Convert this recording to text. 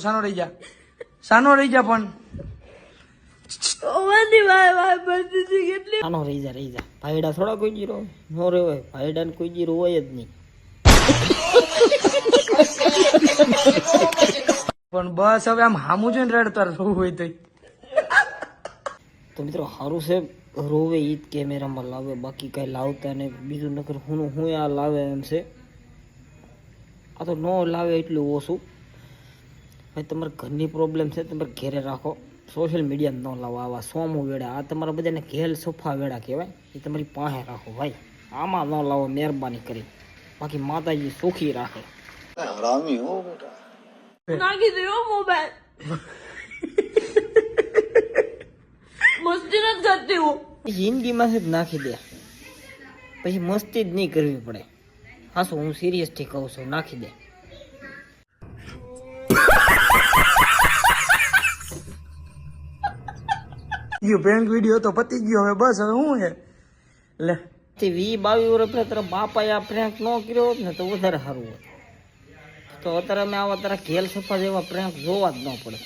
સાનો રહી જા પણ આનો રહી જા ભાઈડા થોડા કોઈ જીરો નો રે હોય ભાઈડા ને કોઈ જીરો હોય જ નહીં પણ બસ હવે આમ હામું જોઈને રડતા રહું હોય તો મિત્રો સારું છે રોવે ઈ જ કેમેરામાં લાવે બાકી કઈ લાવતા ને બીજું નકર હું આ લાવે એમ છે આ તો નો લાવે એટલું ઓછું ભાઈ તમારા ઘરની પ્રોબ્લેમ છે તમારે ઘેરે રાખો સોશિયલ મીડિયા ન લાવો આવા સોમું વેડા આ તમારા બધાને ઘેલ સોફા વેડા કહેવાય એ તમારી પાસે રાખો ભાઈ આમાં ન લાવો મહેરબાની કરી બાકી માતાજી સુખી રાખે હરામી હો બેટા નાખી દો મોબાઈલ મસ્તી નથી કરતી હું જિંદગીમાં જ નાખી દે પછી મસ્તી જ નહીં કરવી પડે હા શું હું સિરિયસથી કહું છું નાખી દે ગયો પ્રેન્ક વિડીયો તો પતી ગયો હવે બસ હવે શું છે લે 20-22 વર્ષ પહેલા તારા બાપાએ આ પ્રેન્ક ન કર્યો હોત ને તો વધારે સારું હોત તો અત્યારે અમે આવા તારા ઘેલ સફા જેવા પ્રેન્ક જોવા જ ન પડે